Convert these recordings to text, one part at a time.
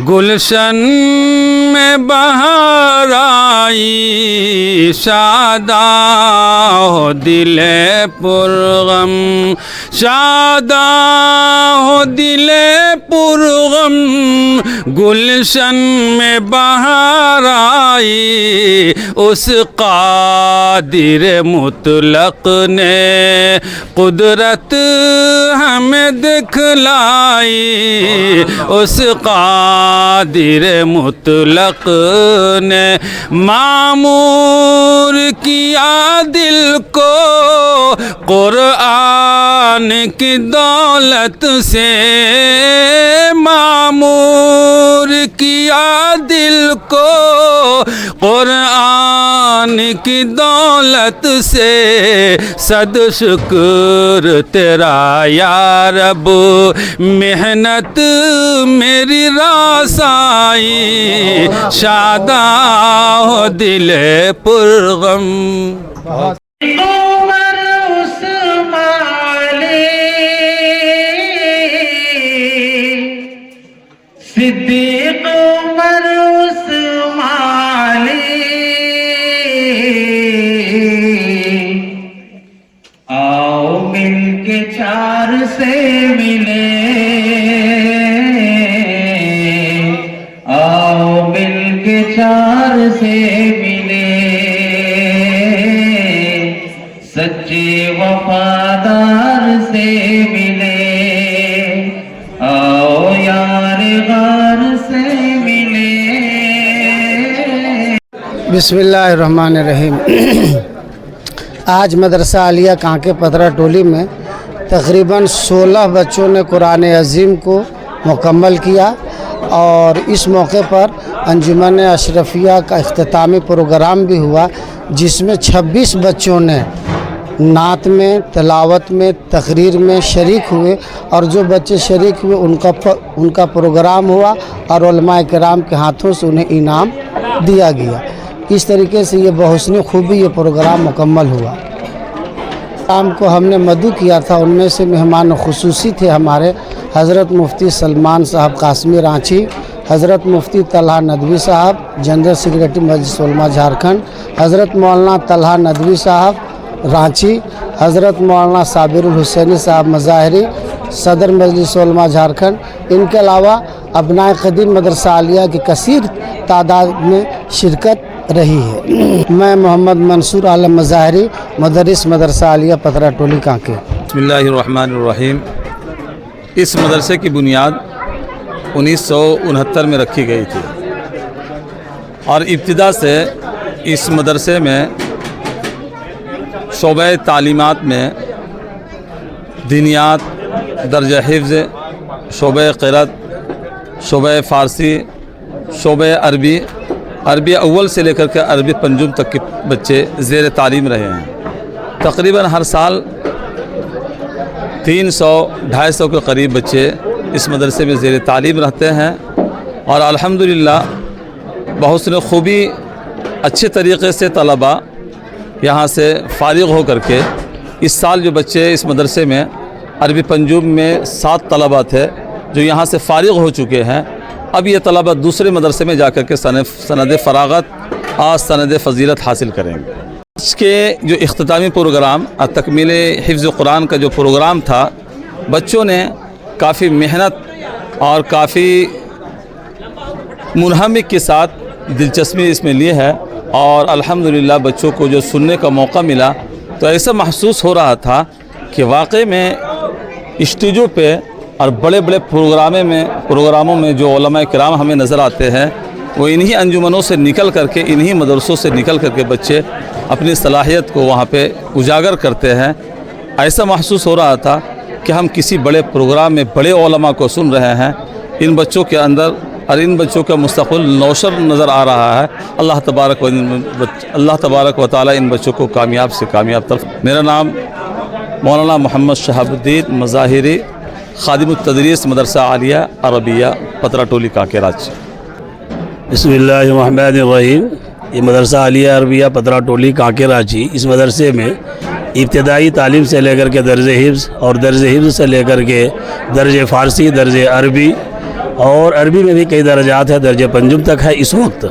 گلشن میں بہار آئی شاداں ہو دل پرغم، شاداں ہو دل پرغم، گلشن میں بہار آئی اس قادر مطلق نے قدرت ہمیں دکھلائی، اس قادر مطلق نے معمور کیا دل کو قرآن کی دولت سے، معمور کیا دل کو قرآن کی دولت سے، صد شکر تیرا یا رب محنت میری راس آئی شاداں ہو دل پرغم۔ عمر عثمانی صدیق عمر عثمانی، آؤ مل کے چار سے ملے، آؤ مل کے چار سے ملے، سچے وفادار سے ملے، آؤ یار غار سے ملے۔ بسم اللہ الرحمن الرحیم۔ آج مدرسہ عالیہ کانکے پترا ٹولی میں تقریباً 16 بچوں نے قرآن عظیم کو مکمل کیا، اور اس موقع پر انجمن اشرفیہ کا اختتامی پروگرام بھی ہوا، جس میں 26 بچوں نے نعت میں، تلاوت میں، تقریر میں شریک ہوئے، اور جو بچے شریک ہوئے ان کا پروگرام ہوا اور علماء کرام کے ہاتھوں سے انہیں انعام دیا گیا۔ اس طریقے سے یہ بحسن خوبی یہ پروگرام مکمل ہوا۔ شام کو ہم نے مدعو کیا تھا، ان میں سے مہمان خصوصی تھے ہمارے حضرت مفتی سلمان صاحب قاسمی رانچی، حضرت مفتی طلحہ ندوی صاحب جنرل سیکریٹری مجلس علماء جھارکھنڈ، حضرت مولانا طلحہ ندوی صاحب رانچی، حضرت مولانا صابر الحسینی صاحب مظاہری صدر مجلس علماء جھارکھنڈ۔ ان کے علاوہ ابنائے قدیم مدرسہ عالیہ کی کثیر تعداد میں شرکت رہی ہے۔ میں محمد منصور عالم مظاہری، مدرس مدرسہ عالیہ پترا ٹولی کانکے۔ بسم اللہ الرحمن الرحیم۔ اس مدرسے کی بنیاد 1969 میں رکھی گئی تھی، اور ابتدا سے اس مدرسے میں شعبہ تعلیمات میں دینیات، درجہ حفظ، شعبہ قرأت، شعبہ فارسی، شعبہ عربی اول سے لے کر کے عربی پنجم تک کے بچے زیر تعلیم رہے ہیں۔ تقریباً ہر سال 300-250 کے قریب بچے اس مدرسے میں زیر تعلیم رہتے ہیں، اور الحمدللہ بحسن خوبی اچھے طریقے سے طلباء یہاں سے فارغ ہو کر کے، اس سال جو بچے اس مدرسے میں عربی پنجم میں 7 طلباء تھے جو یہاں سے فارغ ہو چکے ہیں، اب یہ طلباء دوسرے مدرسے میں جا کر کے سند فراغت اور سند فضیلت حاصل کریں گے۔ اس کے جو اختتامی پروگرام اور تکمیل حفظ قرآن کا جو پروگرام تھا، بچوں نے کافی محنت اور کافی منہمک کے ساتھ دلچسپی اس میں لی ہے، اور الحمدللہ بچوں کو جو سننے کا موقع ملا تو ایسا محسوس ہو رہا تھا کہ واقعی میں اسٹیجوں پہ اور بڑے بڑے پروگراموں میں جو علماء کرام ہمیں نظر آتے ہیں، وہ انہی انجمنوں سے نکل کر کے، انہی مدرسوں سے نکل کر کے بچے اپنی صلاحیت کو وہاں پہ اجاگر کرتے ہیں۔ ایسا محسوس ہو رہا تھا کہ ہم کسی بڑے پروگرام میں بڑے علماء کو سن رہے ہیں۔ ان بچوں کے اندر اور ان بچوں کا مستقبل نوشر نظر آ رہا ہے۔ اللہ تبارک و تعالی ان بچوں کو کامیاب سے کامیاب طرف۔ میرا نام مولانا محمد شہاب الدین مظاہری، خادم التدریس مدرسہ عالیہ عربیہ پترا ٹولی کانکے راج۔ بسم اللہ الرحمن الرحیم۔ یہ مدرسہ عالیہ عربیہ پترا ٹولی کانکے راجی، اس مدرسے میں ابتدائی تعلیم سے لے کر کے درج حفظ اور درج حفظ سے لے کر کے درج فارسی، درج عربی اور عربی میں بھی کئی درجات ہے، درجہ پنجم تک ہے اس وقت،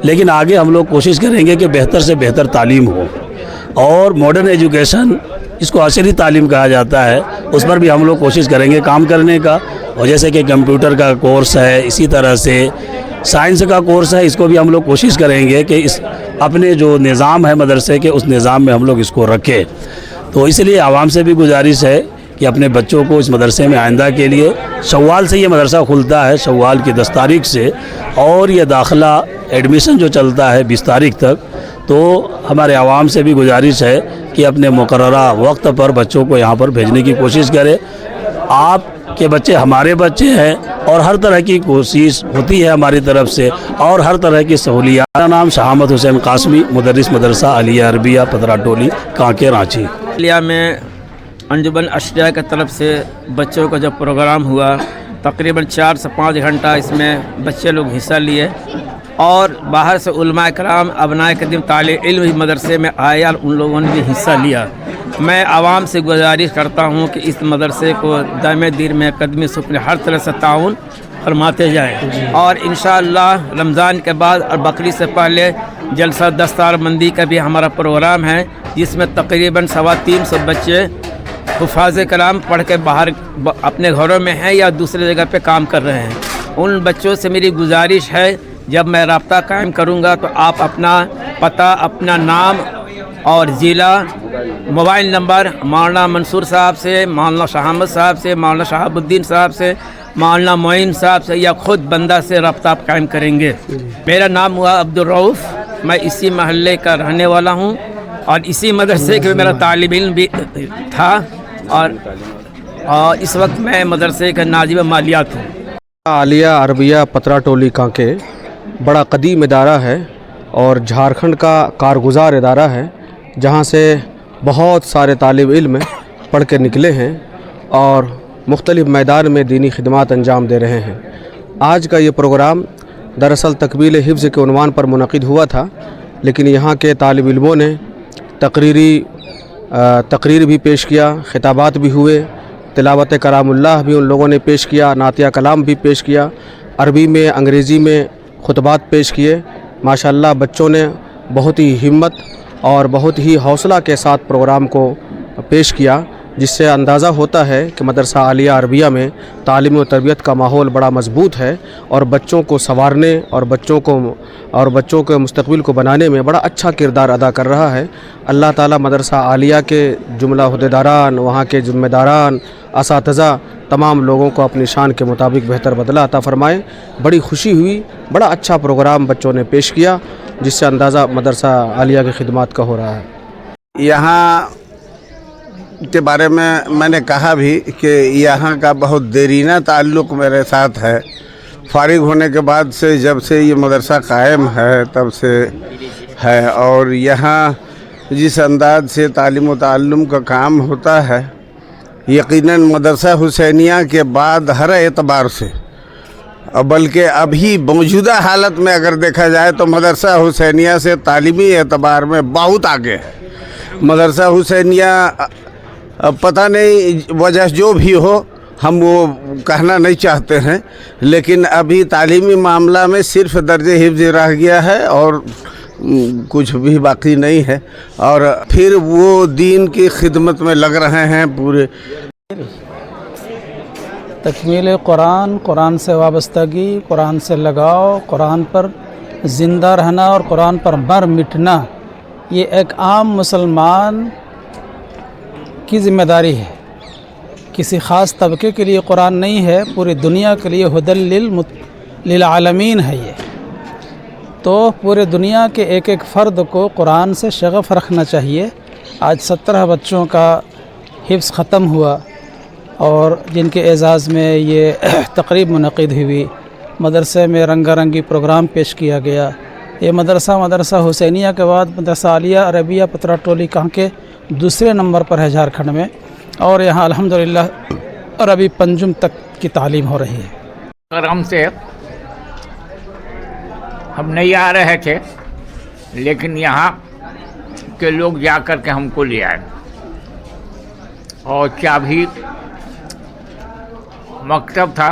لیکن آگے ہم لوگ کوشش کریں گے کہ بہتر سے بہتر تعلیم ہو، اور ماڈرن ایجوکیشن اس کو عصری تعلیم کہا جاتا ہے، اس پر بھی ہم لوگ کوشش کریں گے کام کرنے کا، اور جیسے کہ کمپیوٹر کا کورس ہے، اسی طرح سے سائنس کا کورس ہے، اس کو بھی ہم لوگ کوشش کریں گے کہ اس اپنے جو نظام ہے مدرسے کے اس نظام میں ہم لوگ اس کو رکھیں۔ تو اس لیے عوام سے بھی گزارش ہے کہ اپنے بچوں کو اس مدرسے میں آئندہ کے لیے، شوال سے یہ مدرسہ کھلتا ہے، شوال کی 10 تاریخ سے، اور یہ داخلہ ایڈمیشن جو چلتا ہے 20 تاریخ تک، تو ہمارے عوام سے بھی گزارش ہے کہ اپنے مقررہ وقت پر بچوں کو یہاں پر بھیجنے کی کوشش کرے۔ آپ کے بچے ہمارے بچے ہیں، اور ہر طرح کی کوشش ہوتی ہے ہماری طرف سے، اور ہر طرح کی سہولیات۔ میرا نام شہامت حسین قاسمی، مدرس مدرسہ عالیہ عربیہ پترا ٹولی کانکے رانچی۔ عالیہ میں انجمن اشریہ کی طرف سے بچوں کا جو پروگرام ہوا، تقریباً 4 سے 5 گھنٹہ اس میں بچے لوگ حصہ لیے، اور باہر سے علماء کرام ابنائے قدیم طالب علم بھی مدرسے میں آئے اور ان لوگوں نے بھی حصہ لیا۔ میں عوام سے گزارش کرتا ہوں کہ اس مدرسے کو دائم دیر میں قدمی سکن ہر طرح سے تعاون فرماتے جائیں، اور انشاءاللہ رمضان کے بعد اور بقرعید سے پہلے جلسہ دستار بندی کا بھی ہمارا پروگرام ہے، جس میں تقریباً 350 بچے حفاظ کلام پڑھ کے باہر اپنے گھروں میں ہیں یا دوسرے جگہ پہ کام کر رہے ہیں۔ ان بچوں سے میری گزارش ہے، جب میں رابطہ قائم کروں گا تو آپ اپنا پتہ، اپنا نام اور ضلع، موبائل نمبر مولانا منصور صاحب سے، مولانا شہامت صاحب سے، مولانا شہاب الدین صاحب سے، مولانا معین صاحب سے یا خود بندہ سے رابطہ قائم کریں گے۔ میرا نام ہوا عبدالرؤوف، میں اسی محلے کا رہنے والا ہوں، اور اسی مدرسے کے میرا طالب علم بھی تھا، اور اس وقت میں مدرسے کا ناظم مالیات ہوں۔ عالیہ عربیہ پترا ٹولی کانکے بڑا قدیم ادارہ ہے اور جھارکھنڈ کا کارگزار ادارہ ہے، جہاں سے بہت سارے طالب علم پڑھ کے نکلے ہیں اور مختلف میدان میں دینی خدمات انجام دے رہے ہیں۔ آج کا یہ پروگرام دراصل تکمیل حفظ کے عنوان پر منعقد ہوا تھا، لیکن یہاں کے طالب علموں نے تقریر بھی پیش کیا، خطابات بھی ہوئے، تلاوت کلام اللہ بھی ان لوگوں نے پیش کیا، نعتیہ کلام بھی پیش کیا، عربی میں انگریزی میں خطبات پیش کیے۔ ماشاءاللہ بچوں نے بہت ہی ہمت اور بہت ہی حوصلہ کے ساتھ پروگرام کو پیش کیا، جس سے اندازہ ہوتا ہے کہ مدرسہ عالیہ عربیہ میں تعلیم و تربیت کا ماحول بڑا مضبوط ہے، اور بچوں کو سنوارنے اور بچوں کے مستقبل کو بنانے میں بڑا اچھا کردار ادا کر رہا ہے۔ اللہ تعالیٰ مدرسہ عالیہ کے جملہ عہدیداران، وہاں کے ذمہ داران، اساتذہ، تمام لوگوں کو اپنی شان کے مطابق بہتر بدلہ عطا فرمائے۔ بڑی خوشی ہوئی، بڑا اچھا پروگرام بچوں نے پیش کیا، جس سے اندازہ مدرسہ عالیہ کی خدمات کا ہو رہا ہے۔ یہاں کے بارے میں نے کہا بھی کہ یہاں کا بہت دیرینہ تعلق میرے ساتھ ہے۔ فارغ ہونے کے بعد سے، جب سے یہ مدرسہ قائم ہے تب سے ہے، اور یہاں جس انداز سے تعلیم و تعلم کا کام ہوتا ہے، یقیناً مدرسہ حسینیہ کے بعد ہر اعتبار سے، بلکہ ابھی موجودہ حالت میں اگر دیکھا جائے تو مدرسہ حسینیہ سے تعلیمی اعتبار میں بہت آگے ہے۔ مدرسہ حسینیہ پتہ نہیں وجہ جو بھی ہو، ہم وہ کہنا نہیں چاہتے ہیں، لیکن ابھی تعلیمی معاملہ میں صرف درجہ حفظ رہ گیا ہے اور کچھ بھی باقی نہیں ہے، اور پھر وہ دین کی خدمت میں لگ رہے ہیں پورے۔ تکمیل قرآن، قرآن سے وابستگی، قرآن سے لگاؤ، قرآن پر زندہ رہنا اور قرآن پر مر مٹنا، یہ ایک عام مسلمان کی ذمہ داری ہے۔ کسی خاص طبقے کے لیے قرآن نہیں ہے، پوری دنیا کے لیے ہدی للعالمین ہے یہ۔ تو پورے دنیا کے ایک ایک فرد کو قرآن سے شغف رکھنا چاہیے۔ آج 17 بچوں کا حفظ ختم ہوا، اور جن کے اعزاز میں یہ تقریب منعقد ہوئی، مدرسے میں رنگا رنگی پروگرام پیش کیا گیا۔ یہ مدرسہ حسینیہ کے بعد مدرسہ عالیہ عربیہ پترا ٹولی کانکے دوسرے نمبر پر ہے جھارکھنڈ میں، اور یہاں الحمدللہ عربی پنجم تک کی تعلیم ہو رہی ہے۔ کرم سے ہم نہیں آ رہے تھے، لیکن یہاں کے لوگ جا کر کے ہم کو لے آئے، اور چابی مکتب تھا